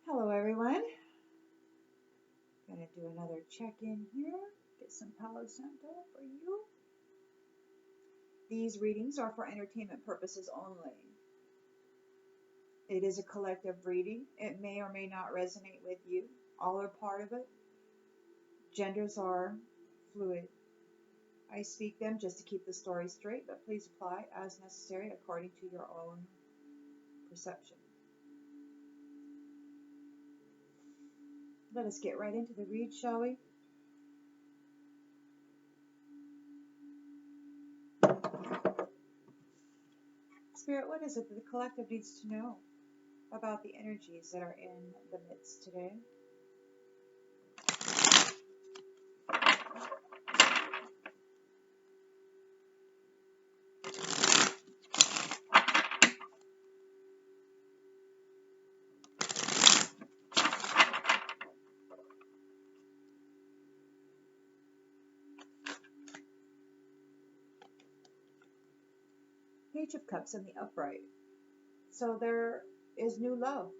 Hello everyone. Gonna do another check-in here. Get some Palo Santo for you. These readings are for entertainment purposes only. It is a collective reading. It may or may not resonate with you. All are part of it. Genders are fluid. I speak them just to keep the story straight, but please apply as necessary according to your own perception. Let us get right into the read, shall we? Spirit, what is it that the collective needs to know about the energies that are in the midst today? Page of Cups in the upright. So there is new love,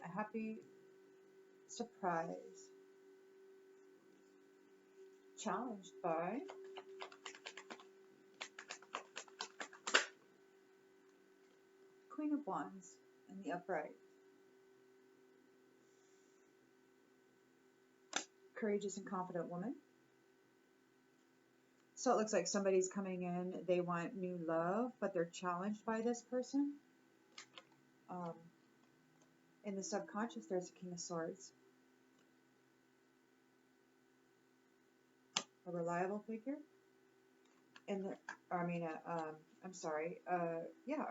a happy surprise, challenged by Queen of Wands in the upright. Courageous and confident woman. So it looks like somebody's coming in, they want new love, but they're challenged by this person. In the subconscious, there's a King of Swords. A reliable figure. A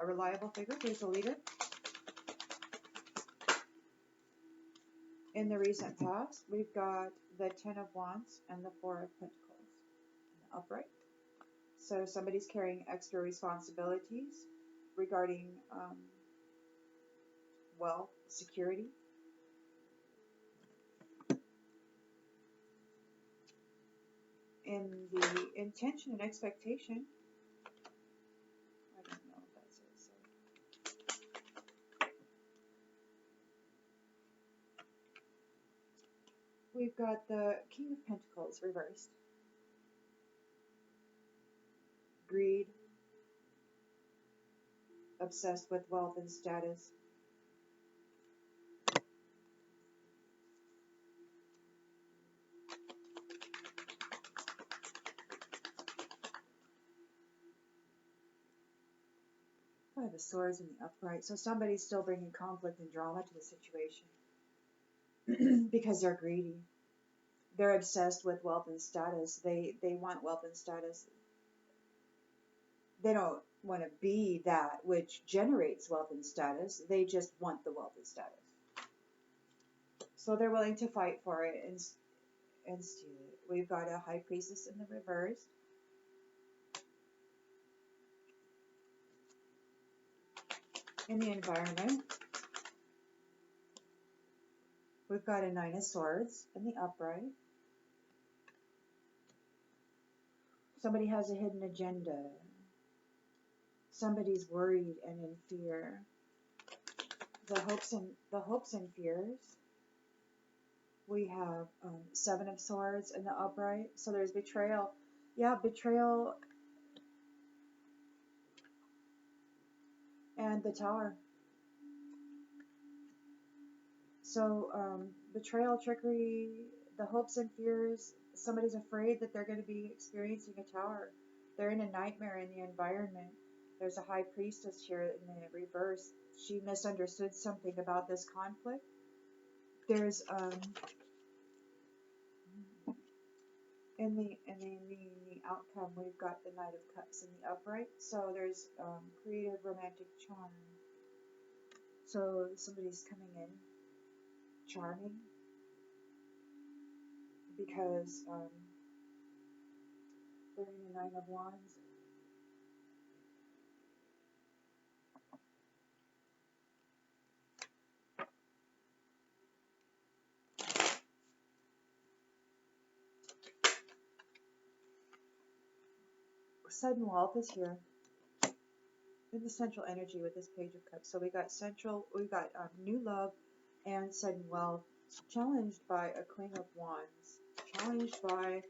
reliable figure. Who's a leader. In the recent past, we've got the Ten of Wands and the Four of Pentacles in the upright. So somebody's carrying extra responsibilities regarding wealth, security. In the intention and expectation, I don't know if that's it. So we've got the King of Pentacles reversed. Greed, obsessed with wealth and status. Five of Swords in the upright. So somebody's still bringing conflict and drama to the situation because they're greedy. They're obsessed with wealth and status. They want wealth and status. They don't want to be that which generates wealth and status. They just want the wealth and status. So they're willing to fight for it and steal it. We've got a High Priestess in the reverse. In the environment, we've got a Nine of Swords in the upright. Somebody has a hidden agenda. Somebody's worried and in fear. The hopes and fears. We have Seven of Swords in the upright. So there's betrayal. Yeah, betrayal. And the Tower. So betrayal, trickery, the hopes and fears. Somebody's afraid that they're going to be experiencing a tower. They're in a nightmare in the environment. There's a High Priestess here in the reverse. She misunderstood something about this conflict. There's in the outcome, we've got the Knight of Cups in the upright. So there's creative romantic charm. So somebody's coming in charming because they're in the Nine of Wands. Sudden wealth is here. in the central energy with this Page of Cups. So we got new love and sudden wealth, challenged by a Queen of Wands, challenged by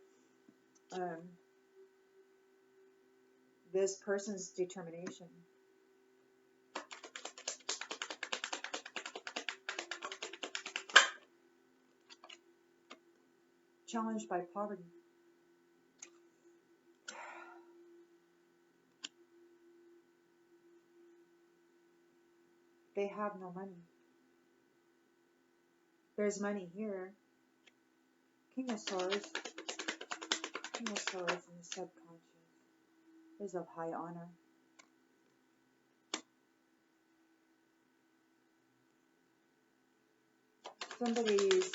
this person's determination, challenged by poverty. They have no money. There's money here. King of Swords. King of Swords in the subconscious is of high honor. Somebody's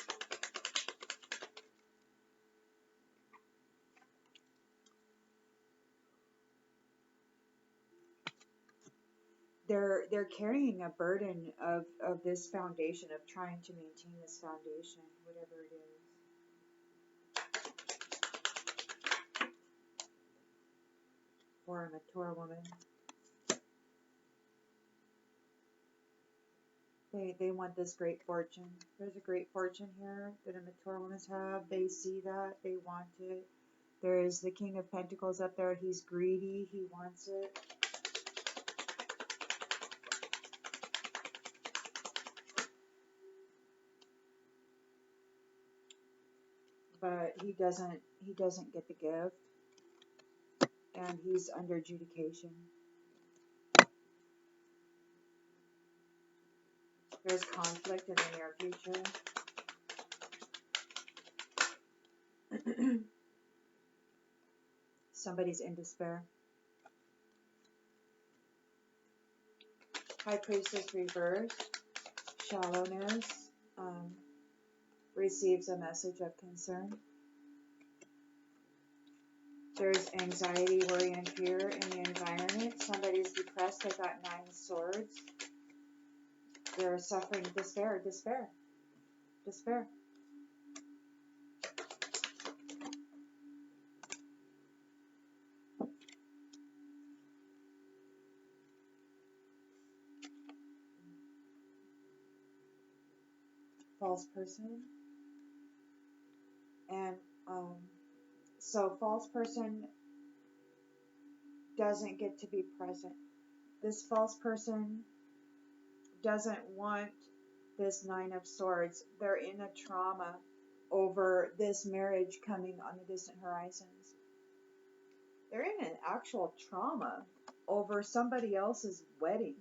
they're carrying a burden of this foundation, of trying to maintain this foundation, whatever it is. For a mature woman. They want this great fortune. There's a great fortune here that a mature woman's have. They see that. They want it. There is the King of Pentacles up there. He's greedy. He wants it. But he doesn't get the gift. And he's under adjudication. There's conflict in the near future. Somebody's in despair. High Priestess reversed. Shallowness. Receives a message of concern. There's anxiety, worry, and fear in the environment. Somebody's depressed. They got 9 swords. They're suffering despair. False person. And so false person doesn't get to be present. This false person doesn't want this 9 of Swords. They're in a trauma over this marriage coming on the distant horizons. They're in an actual trauma over somebody else's wedding.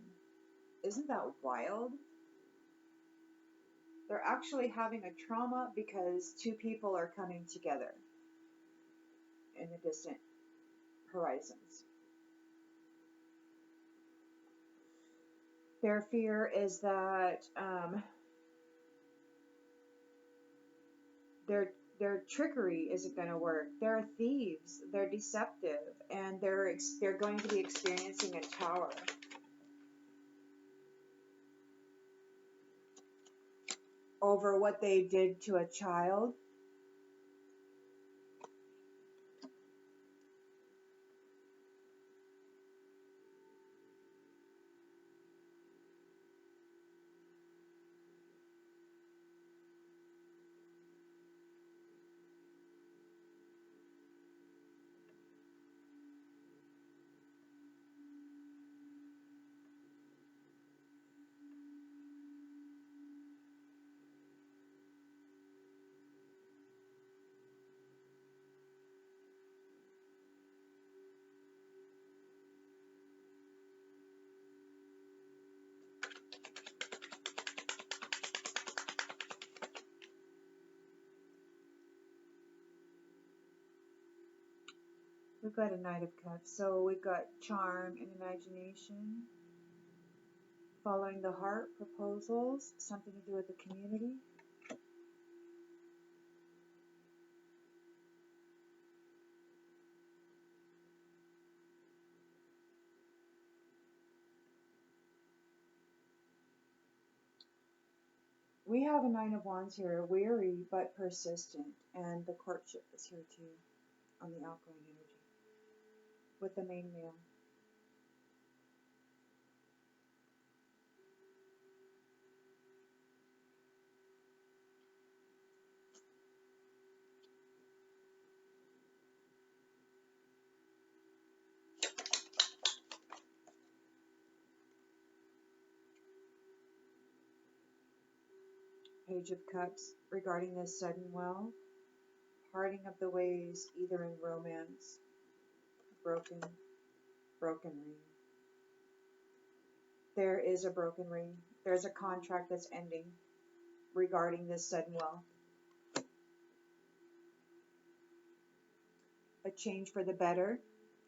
Isn't that wild? They're actually having a trauma because 2 people are coming together in the distant horizons. Their fear is that their trickery isn't going to work. They're thieves. They're deceptive, and they're going to be experiencing a tower. Over what they did to a child. We've got a Knight of Cups, so we've got charm and imagination, following the heart, proposals, something to do with the community. We have a 9 of Wands here, weary but persistent, and the courtship is here too, on the outgoing energy, with the main male. Page of Cups regarding this sudden wealth. Parting of the ways, either in romance, broken ring. There is a broken ring. There's a contract that's ending regarding this sudden wealth. A change for the better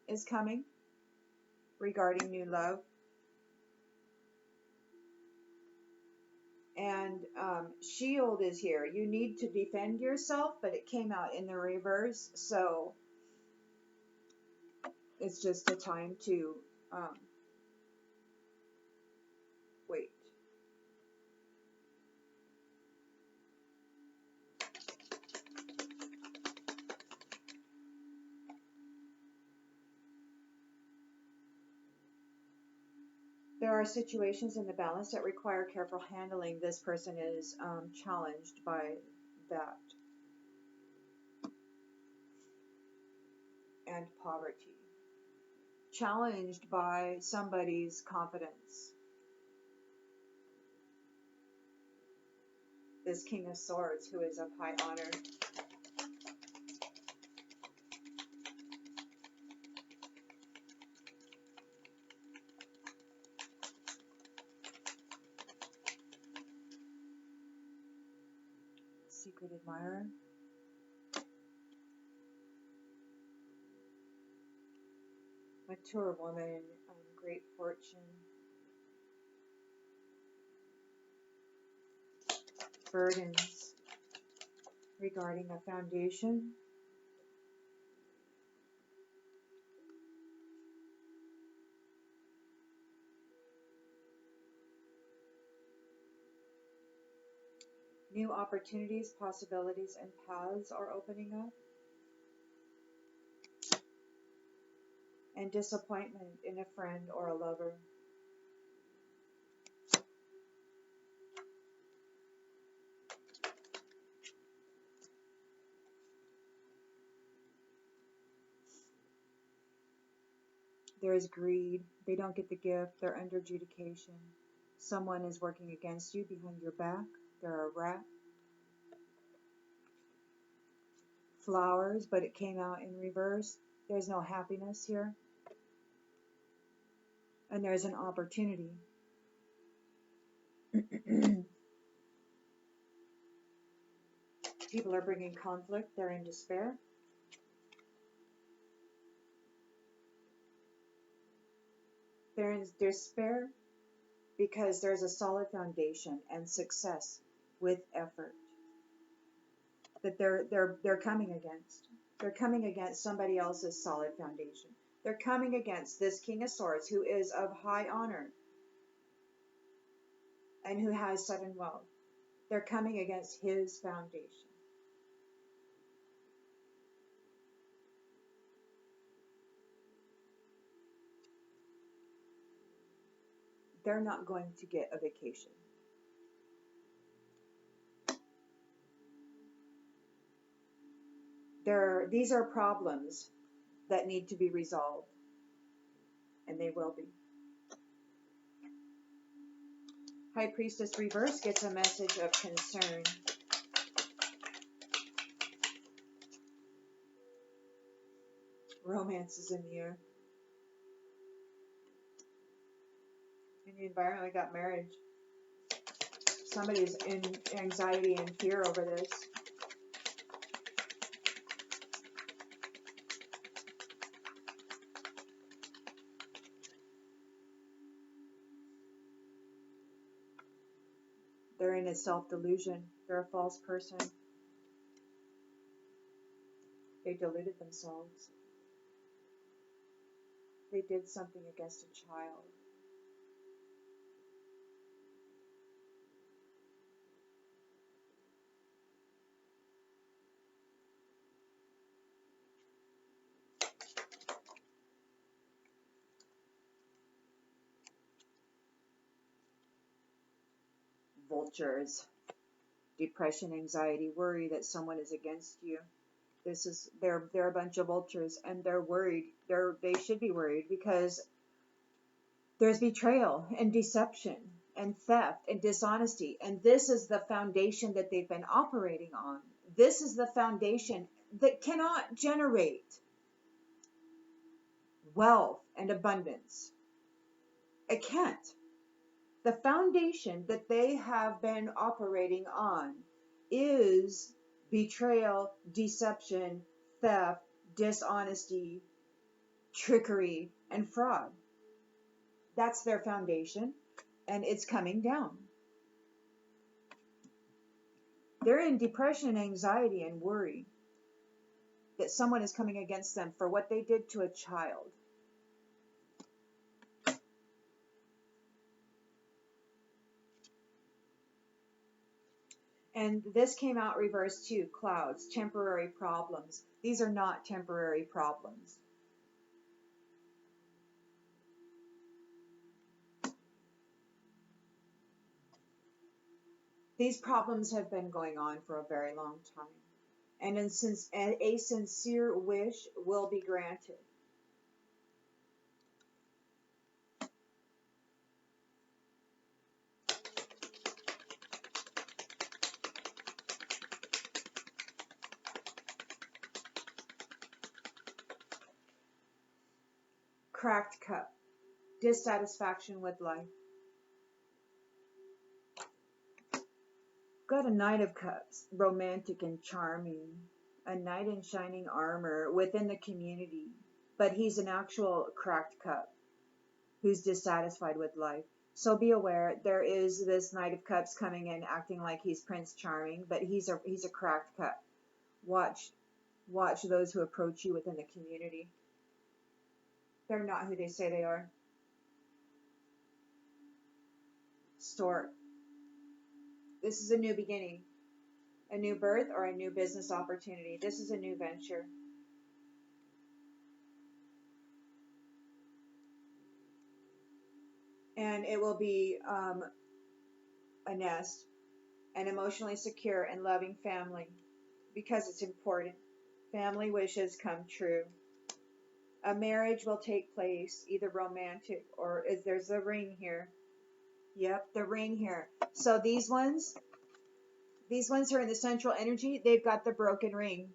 is coming regarding new love. And shield is here. You need to defend yourself, but it came out in the reverse. So it's just a time to wait. There are situations in the balance that require careful handling. This person is challenged by that. And poverty. Challenged by somebody's confidence. This King of Swords, who is of high honor. Secret admirer. Mature woman, great fortune. Burdens regarding a foundation. New opportunities, possibilities, and paths are opening up. And disappointment in a friend or a lover. There is greed. They don't get the gift. They're under adjudication. Someone is working against you behind your back. They're a rat. Flowers, but it came out in reverse. There's no happiness here. And there's an opportunity. People are bringing conflict. They're in despair. They're in despair because there's a solid foundation and success with effort that they're coming against. They're coming against somebody else's solid foundation. They're coming against this King of Swords, who is of high honor and who has sudden wealth. They're coming against his foundation. They're not going to get a vacation. These are problems that need to be resolved, and they will be. High Priestess reverse gets a message of concern. Romance is in the air. In the environment, I got marriage. Somebody's in anxiety and fear over this. They're in a self-delusion. They're a false person. They deluded themselves. They did something against a child. Vultures. Depression, anxiety, worry that someone is against you. They're a bunch of vultures, and they're worried. They should be worried because there's betrayal and deception, and theft and dishonesty. And this is the foundation that they've been operating on. This is the foundation that cannot generate wealth and abundance. It can't. The foundation that they have been operating on is betrayal, deception, theft, dishonesty, trickery, and fraud. That's their foundation, and it's coming down. They're in depression, anxiety, and worry that someone is coming against them for what they did to a child. And this came out reversed too, clouds, temporary problems. These are not temporary problems. These problems have been going on for a very long time. And a sincere wish will be granted. Cracked cup, dissatisfaction with life. Got a Knight of Cups, romantic and charming. A knight in shining armor within the community. But he's an actual cracked cup who's dissatisfied with life. So be aware, there is this Knight of Cups coming in acting like he's Prince Charming, but he's a cracked cup. Watch those who approach you within the community. They're not who they say they are. Stork. This is a new beginning, a new birth, or a new business opportunity. This is a new venture. And it will be a nest, an emotionally secure and loving family, because it's important. Family wishes come true. A marriage will take place, either romantic or there's a ring here. Yep, the ring here. So these ones are in the central energy. They've got the broken ring.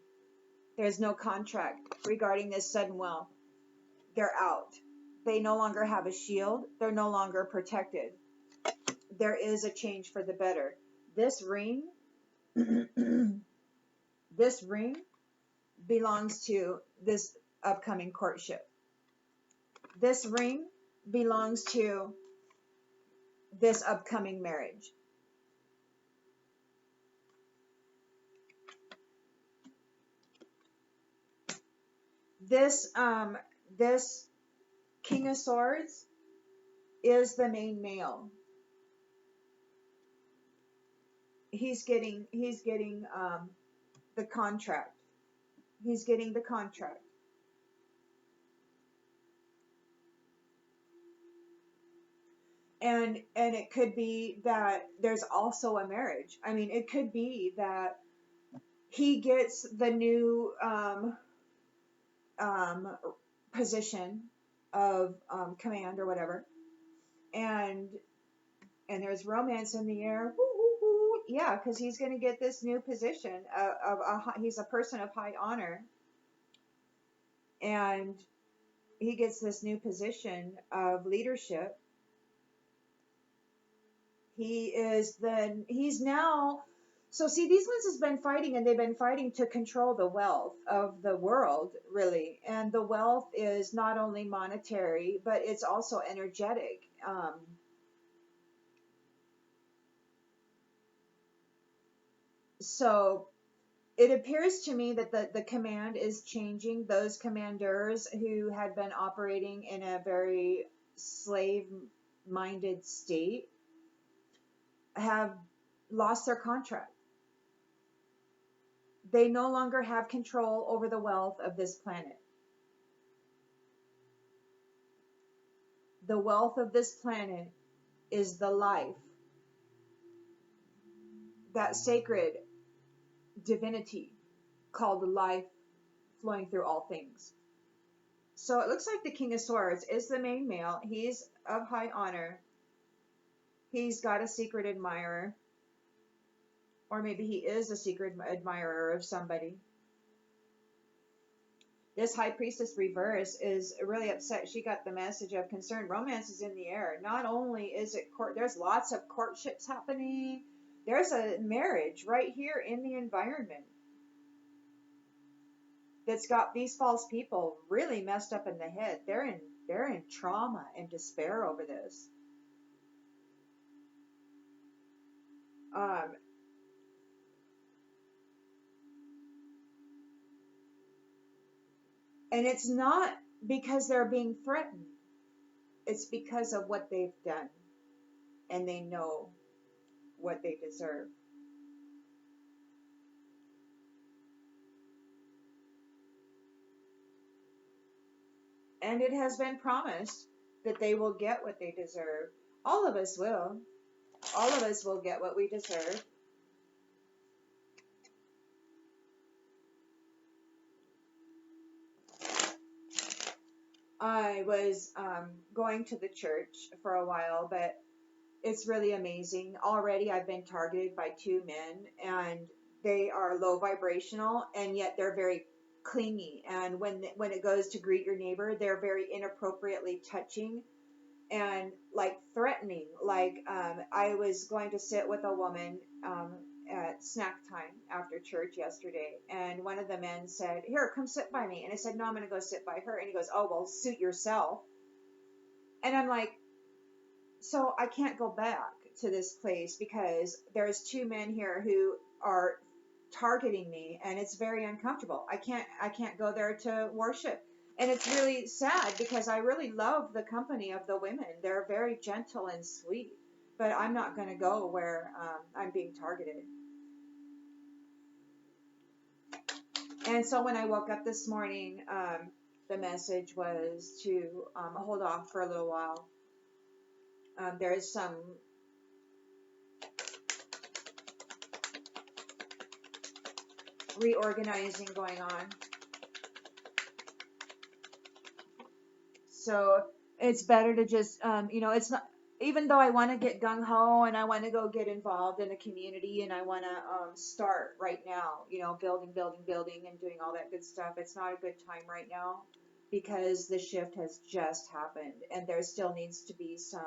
There's no contract regarding this sudden wealth. They're out. They no longer have a shield. They're no longer protected. There is a change for the better. This ring, this ring belongs to this upcoming courtship. This ring belongs to this upcoming marriage. This King of Swords is the main male. He's getting the contract. He's getting the contract. And it could be that there's also a marriage. I mean, it could be that he gets the new position of command or whatever, and there's romance in the air. Woo, woo, woo. Yeah, because he's going to get this new position he's a person of high honor, and he gets this new position of leadership. He's now, so see, these ones has been fighting, and they've been fighting to control the wealth of the world, really. And the wealth is not only monetary, but it's also energetic. So it appears to me that the command is changing. Those commanders who had been operating in a very slave-minded state have lost their contract. They no longer have control over the wealth of this planet. The wealth of this planet is the life, that sacred divinity called life flowing through all things. So it looks like the King of Swords is the main male. He's of high honor. He's got a secret admirer, or maybe he is a secret admirer of somebody. This high priestess reverse is really upset. She got the message of concern. Romance is in the air. Not only is it court, there's lots of courtships happening. There's a marriage right here in the environment that's got these false people really messed up in the head. They're in trauma and despair over this. And it's not because they're being threatened. It's because of what they've done. And they know what they deserve. And it has been promised that they will get what they deserve. All of us will. All of us will get what we deserve. I was going to the church for a while, but it's really amazing. Already I've been targeted by 2 men, and they are low vibrational, and yet they're very clingy. And when it goes to greet your neighbor, they're very inappropriately touching and like threatening. Like I was going to sit with a woman at snack time after church yesterday, and one of the men said, "Here, come sit by me." And I said, "No, I'm going to go sit by her." And he goes, "Oh, well, suit yourself." And I'm like, so I can't go back to this place because there's 2 men here who are targeting me, and it's very uncomfortable. I can't go there to worship. And it's really sad because I really love the company of the women. They're very gentle and sweet, but I'm not going to go where I'm being targeted. And so when I woke up this morning, the message was to hold off for a little while. There is some reorganizing going on. So it's better to just, it's not, even though I want to get gung-ho and I want to go get involved in a community and I want to start right now, building and doing all that good stuff. It's not a good time right now because the shift has just happened and there still needs to be some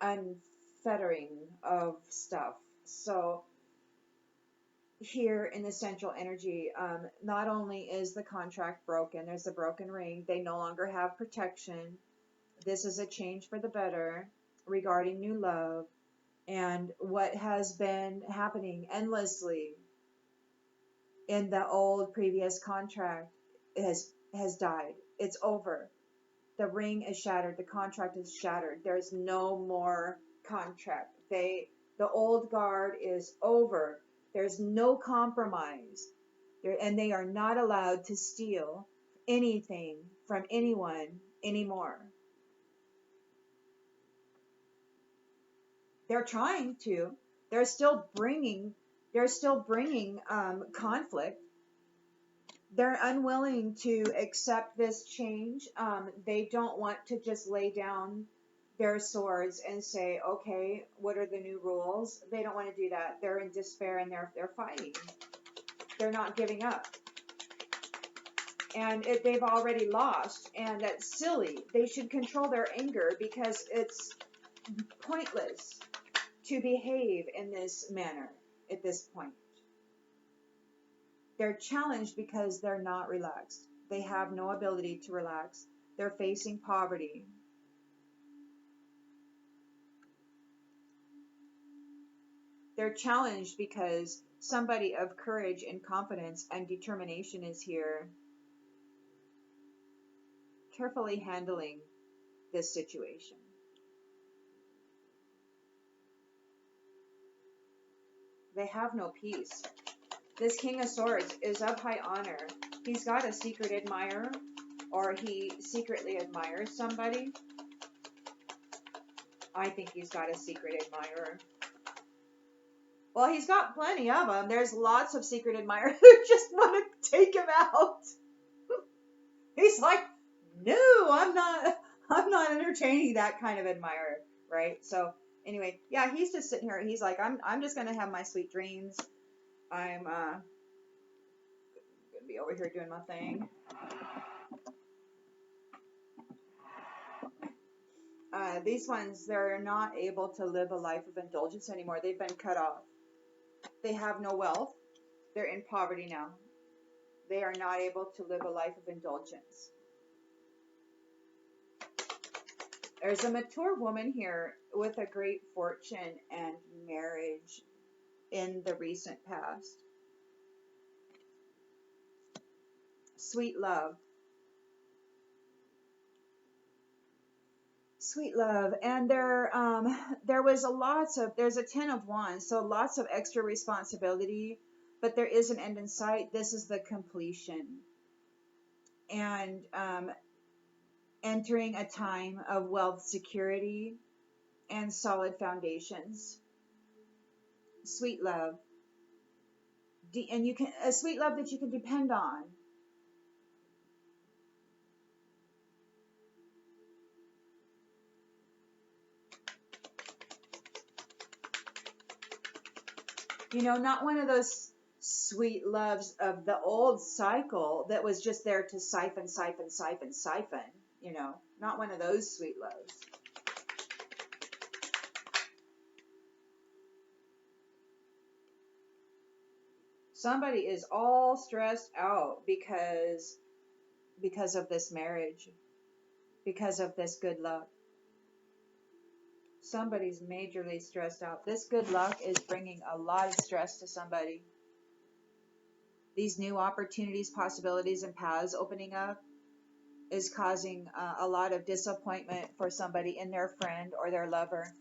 unfettering of stuff. So here in the central energy, not only is the contract broken, there's a broken ring. They no longer have protection. This is a change for the better regarding new love, and what has been happening endlessly in the old previous contract has died. It's over. The ring is shattered. The contract is shattered. There's no more contract. The old guard is over. There's no compromise. And they are not allowed to steal anything from anyone anymore. They're trying to. They're still bringing conflict. They're unwilling to accept this change. They don't want to just lay down their swords and say, okay, what are the new rules? They don't want to do that. They're in despair and they're fighting. They're not giving up. And they've already lost, and that's silly. They should control their anger because it's pointless to behave in this manner at this point. They're challenged because they're not relaxed. They have no ability to relax. They're facing poverty. They're challenged because somebody of courage and confidence and determination is here, carefully handling this situation. They have no peace. This King of Swords is of high honor. He's got a secret admirer, or he secretly admires somebody. I think he's got a secret admirer. Well, he's got plenty of them. There's lots of secret admirers who just want to take him out. He's like, no, I'm not. I'm not entertaining that kind of admirer, right? So anyway, yeah, he's just sitting here. He's like, I'm just gonna have my sweet dreams. I'm gonna be over here doing my thing. These ones, they're not able to live a life of indulgence anymore. They've been cut off. They have no wealth. They're in poverty now. They are not able to live a life of indulgence. There's a mature woman here with a great fortune and marriage in the recent past. Sweet love. Sweet love. And there was there's a 10 of wands, so lots of extra responsibility, but there is an end in sight. This is the completion. And entering a time of wealth security and solid foundations. Sweet love. And a sweet love that you can depend on. You know, not one of those sweet loves of the old cycle that was just there to siphon. You know, not one of those sweet loves. Somebody is all stressed out because of this marriage, because of this good luck. Somebody's majorly stressed out. This good luck is bringing a lot of stress to somebody. These new opportunities, possibilities, and paths opening up is causing a lot of disappointment for somebody in their friend or their lover.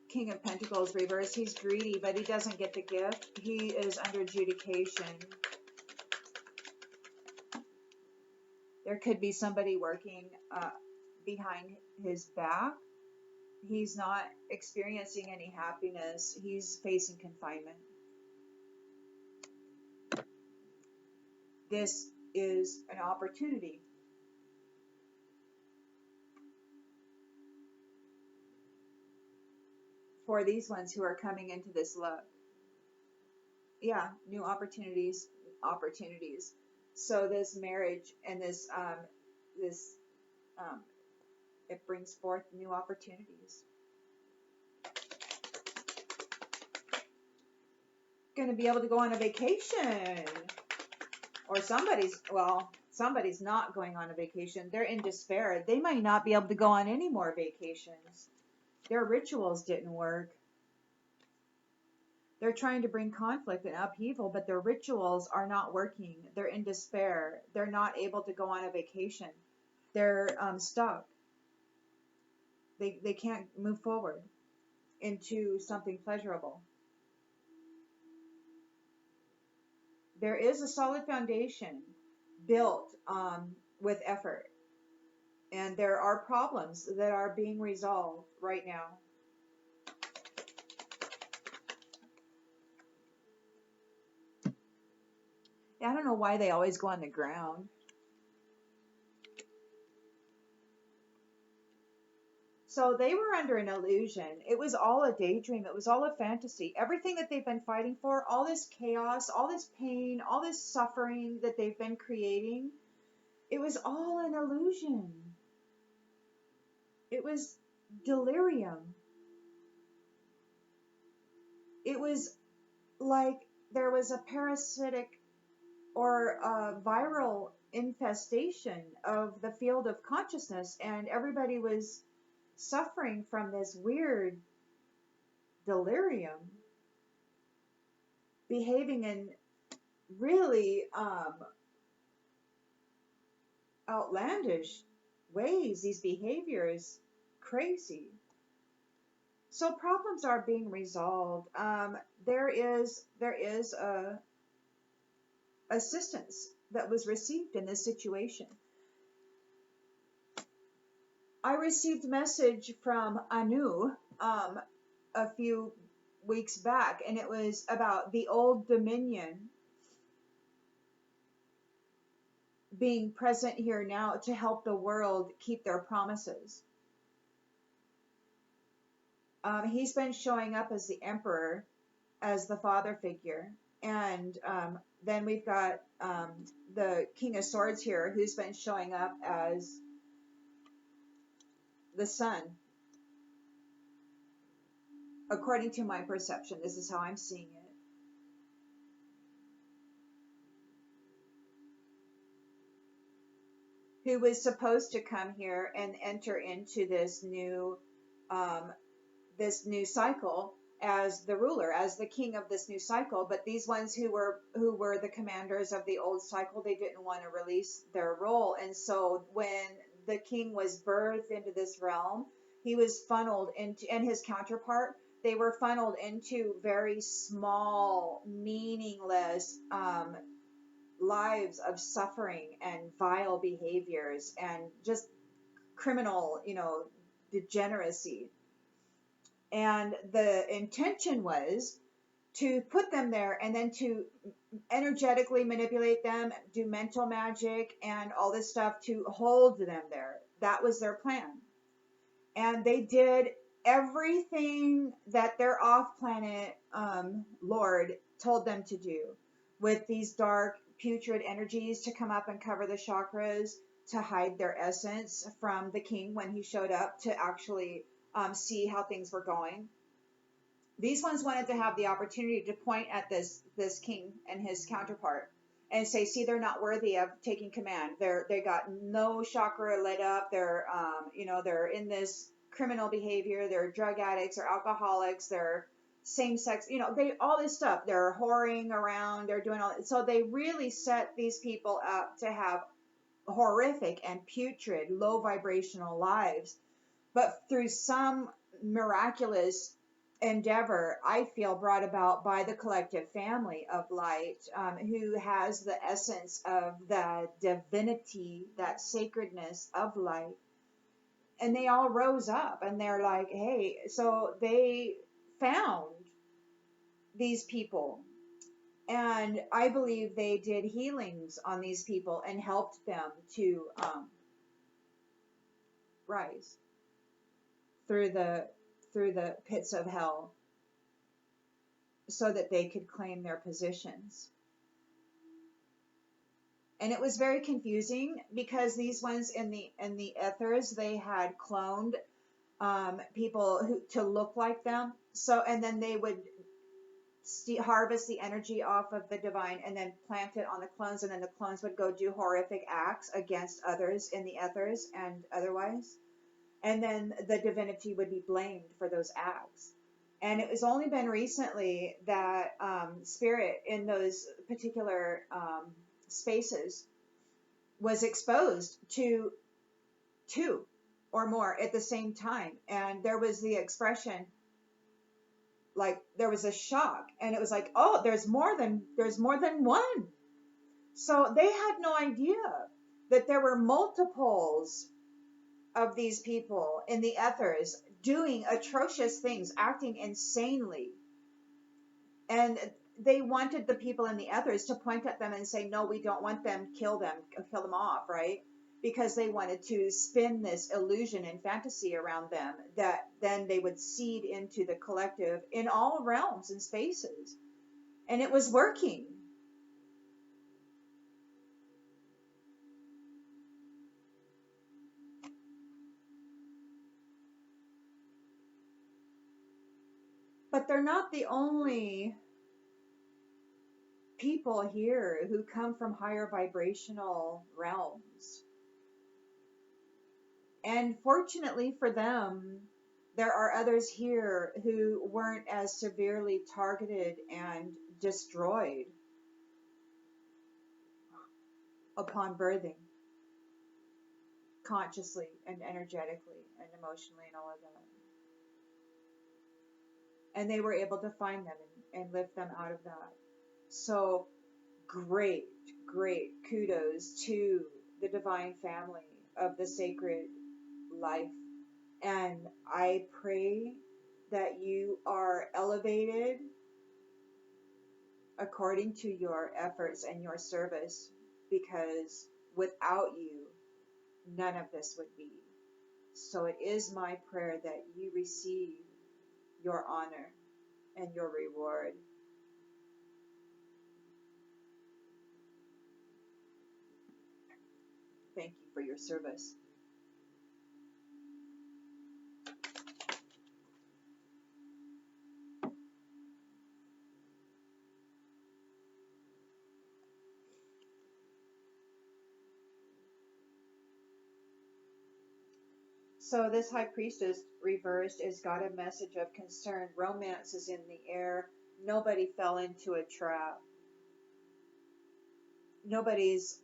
King of Pentacles reverse. He's greedy, but he doesn't get the gift. He is under adjudication. There could be somebody working behind his back. He's not experiencing any happiness. He's facing confinement. This is an opportunity. For these ones who are coming into this luck. Yeah, new opportunities. So this marriage and this it brings forth new opportunities. Going to be able to go on a vacation. Or somebody's not going on a vacation. They're in despair. They might not be able to go on any more vacations. Their rituals didn't work. They're trying to bring conflict and upheaval, but their rituals are not working. They're in despair. They're not able to go on a vacation. They're stuck. They can't move forward into something pleasurable. There is a solid foundation built with effort. And there are problems that are being resolved right now. I don't know why they always go on the ground. So they were under an illusion. It was all a daydream. It was all a fantasy. Everything that they've been fighting for, all this chaos, all this pain, all this suffering that they've been creating, it was all an illusion. It was delirium. It was like there was a parasitic or a viral infestation of the field of consciousness, and everybody was suffering from this weird delirium, behaving in really outlandish ways. These behaviors, crazy. So problems are being resolved. There is a assistance that was received in this situation. I received a message from Anu a few weeks back, and it was about the old dominion being present here now to help the world keep their promises. He's been showing up as the emperor, as the father figure, and then we've got the King of Swords here, who's been showing up as the son. According to my perception, this is how I'm seeing it. Who was supposed to come here and enter into this new cycle as the ruler, as the king of this new cycle. But these ones who were the commanders of the old cycle, they didn't want to release their role. And so when the king was birthed into this realm, he was funneled into, and his counterpart, they were funneled into very small, meaningless lives of suffering and vile behaviors and just criminal, degeneracy. And the intention was to put them there and then to energetically manipulate them, do mental magic and all this stuff to hold them there. That was their plan. And they did everything that their off-planet Lord told them to do, with these dark, putrid energies to come up and cover the chakras, to hide their essence from the king when he showed up, to actually see how things were going. These ones wanted to have the opportunity to point at this king and his counterpart and say, see, they're not worthy of taking command. They got no chakra lit up. They're they're in this criminal behavior. They're drug addicts or alcoholics. They're same sex. They all this stuff. They're whoring around. They're doing all. So they really set these people up to have horrific and putrid, low vibrational lives. But through some miraculous endeavor, I feel, brought about by the collective family of light, who has the essence of the divinity, that sacredness of light. And they all rose up and they're like, hey, so they found these people. And I believe they did healings on these people and helped them to rise through the pits of hell, so that they could claim their positions. And it was very confusing because these ones in the ethers, they had cloned people to look like them. So, and then they would harvest the energy off of the divine and then plant it on the clones, and then the clones would go do horrific acts against others in the ethers and otherwise. And then the divinity would be blamed for those acts. And it was only been recently that spirit in those particular spaces was exposed to two or more at the same time. And there was the expression, like there was a shock, and it was like, oh, there's more than one. So they had no idea that there were multiples of these people in the ethers doing atrocious things, acting insanely. And they wanted the people in the ethers to point at them and say, no, we don't want them, kill them off, right? Because they wanted to spin this illusion and fantasy around them that then they would seed into the collective in all realms and spaces. And it was working. But they're not the only people here who come from higher vibrational realms. And fortunately for them, there are others here who weren't as severely targeted and destroyed upon birthing, consciously and energetically and emotionally and all of that. And they were able to find them and lift them out of that. So great kudos to the divine family of the sacred life. And I pray that you are elevated according to your efforts and your service, because without you, none of this would be. So it is my prayer that you receive your honor and your reward. Thank you for your service. So this high priestess reversed is got a message of concern. Romance is in the air. Nobody fell into a trap. Nobody's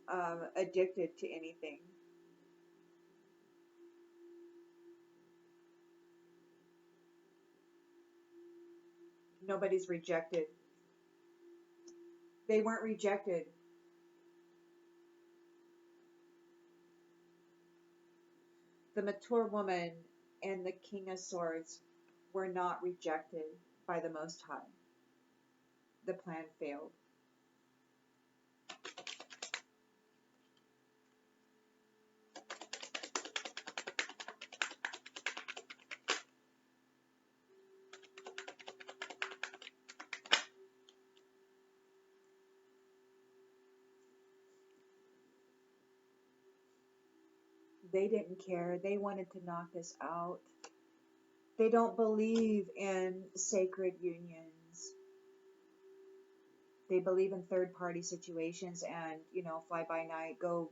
addicted to anything. Nobody's rejected. They weren't rejected. The mature woman and the King of Swords were not rejected by the Most High. The plan failed. They didn't care. They wanted to knock us out. They don't believe in sacred unions. They believe in third-party situations and, fly by night, go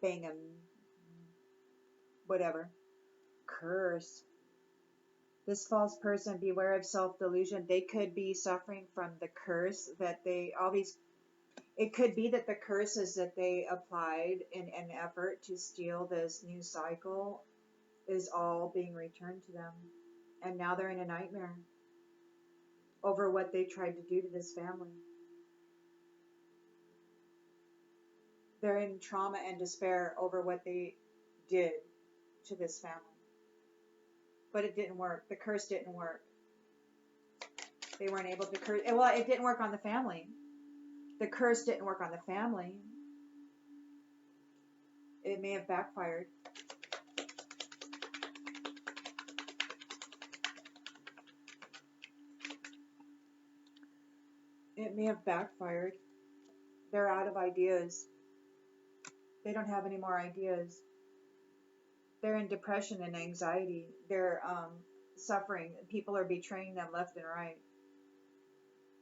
bang them, whatever. Curse. This false person, beware of self-delusion. They could be suffering from the curse that it could be that the curses that they applied in an effort to steal this new cycle is all being returned to them. And now they're in a nightmare over what they tried to do to this family. They're in trauma and despair over what they did to this family. But it didn't work. The curse didn't work. They weren't able to curse. Well, it didn't work on the family. The curse didn't work on the family. It may have backfired. It may have backfired. They're out of ideas. They don't have any more ideas. They're in depression and anxiety. They're suffering. People are betraying them left and right.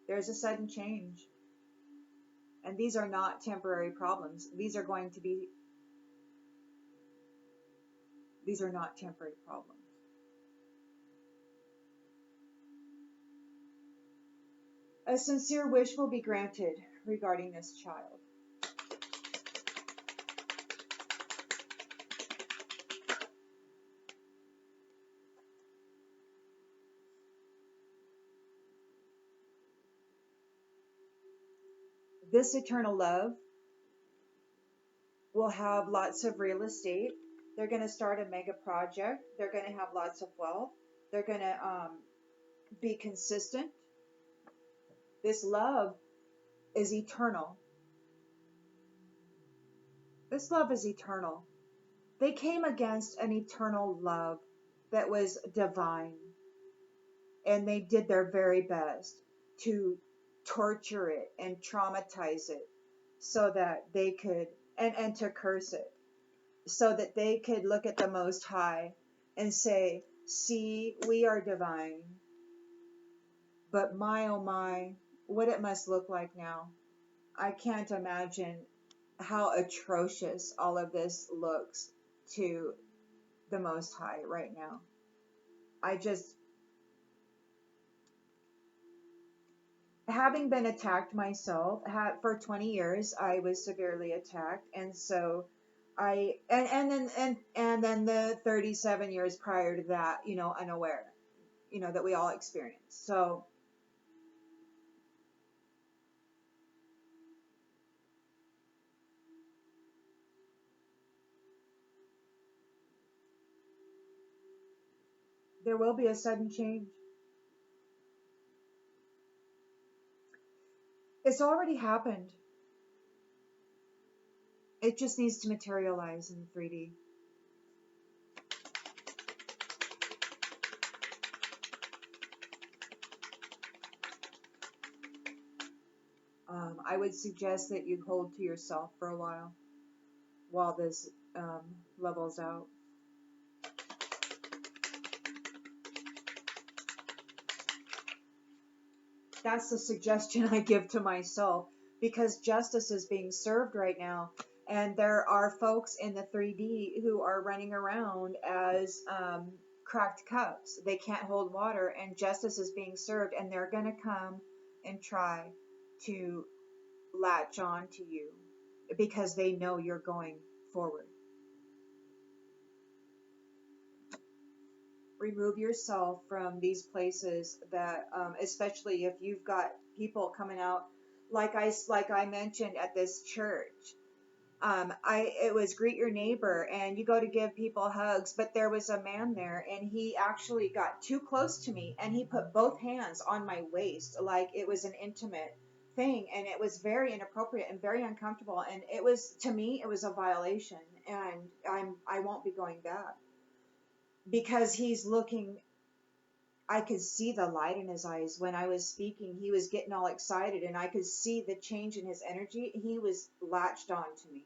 There's a sudden change. And these are not temporary problems. These are not temporary problems. A sincere wish will be granted regarding this child. This eternal love will have lots of real estate. They're going to start a mega project. They're going to have lots of wealth. They're going to be consistent. This love is eternal. This love is eternal. They came against an eternal love that was divine. And they did their very best to torture it and traumatize it so that they could, and to curse it, so that they could look at the Most High and say, see, we are divine. But my, oh my, what it must look like now. I can't imagine how atrocious all of this looks to the Most High right now. Having been attacked myself, for 20 years, I was severely attacked. And so and then the 37 years prior to that, unaware, that we all experienced. So There will be a sudden change. It's already happened. It just needs to materialize in 3D. I would suggest that you hold to yourself for a while this levels out. That's the suggestion I give to myself, because justice is being served right now, and there are folks in the 3D who are running around as cracked cups. They can't hold water, and justice is being served, and they're going to come and try to latch on to you because they know you're going forward. Remove yourself from these places that, especially if you've got people coming out, like I mentioned at this church. It was greet your neighbor, and you go to give people hugs, but there was a man there, and he actually got too close to me, and he put both hands on my waist like it was an intimate thing, and it was very inappropriate and very uncomfortable, and it was, to me, it was a violation, and I won't be going back because he's looking. I could see the light in his eyes when I was speaking. He was getting all excited, and I could see the change in his energy. He was latched on to me.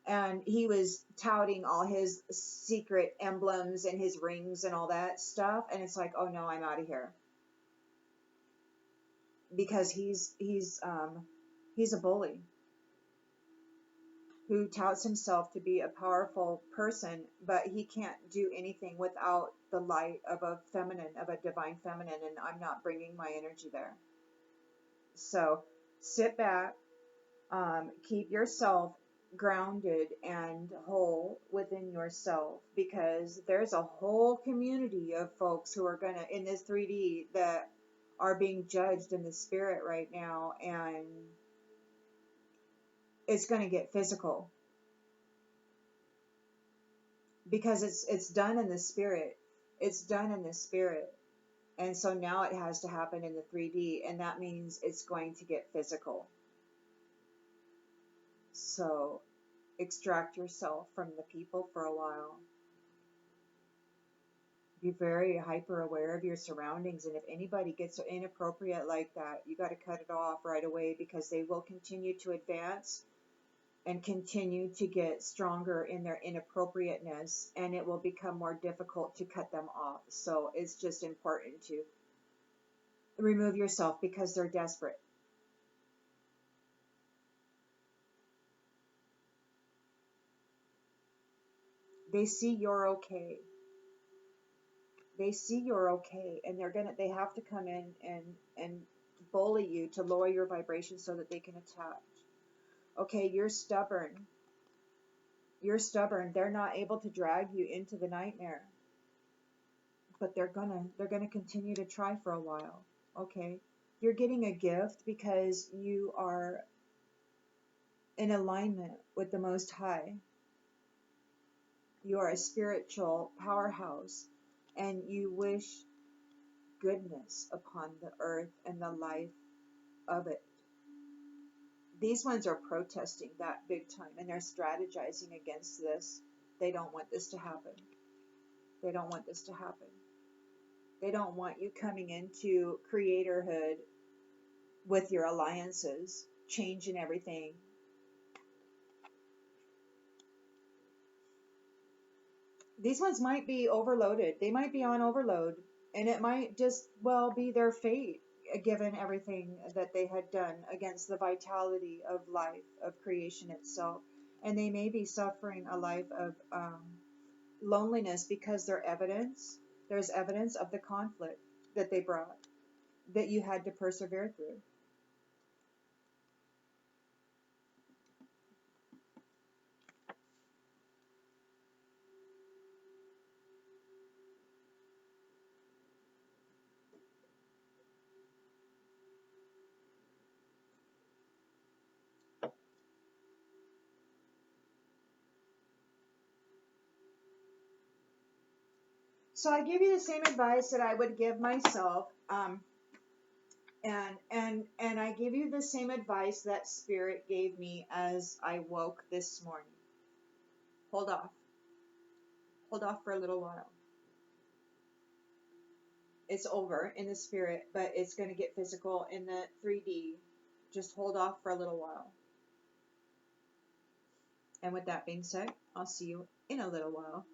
And he was touting all his secret emblems and his rings and all that stuff. And it's like, oh no, I'm out of here. Because he's a bully who touts himself to be a powerful person, but he can't do anything without the light of a feminine, of a divine feminine, and I'm not bringing my energy there. So sit back, keep yourself grounded and whole within yourself, because there's a whole community of folks who are gonna, in this 3D, that are being judged in the spirit right now, and it's going to get physical because it's done in the spirit. It's done in the spirit. And so now it has to happen in the 3D, and that means it's going to get physical. So extract yourself from the people for a while. Be very hyper aware of your surroundings, and if anybody gets inappropriate like that, you got to cut it off right away, because they will continue to advance and continue to get stronger in their inappropriateness, and it will become more difficult to cut them off. So it's just important to remove yourself because they're desperate. They see you're okay. They see you're okay, and they have to come in and bully you to lower your vibration so that they can attach. Okay, you're stubborn. You're stubborn. They're not able to drag you into the nightmare, but they're gonna continue to try for a while. Okay, you're getting a gift because you are in alignment with the Most High. You are a spiritual powerhouse, and you wish goodness upon the earth and the life of it. These ones are protesting that big time, and they're strategizing against this. They don't want this to happen. They don't want this to happen. They don't want you coming into creatorhood with your alliances, changing everything. These ones might be overloaded. They might be on overload, and it might just well be their fate, given everything that they had done against the vitality of life, of creation itself. And they may be suffering a life of loneliness because there's evidence of the conflict that they brought, that you had to persevere through. So I give you the same advice that I would give myself, and I give you the same advice that Spirit gave me as I woke this morning. Hold off. Hold off for a little while. It's over in the spirit, but it's going to get physical in the 3D. Just hold off for a little while. And with that being said, I'll see you in a little while.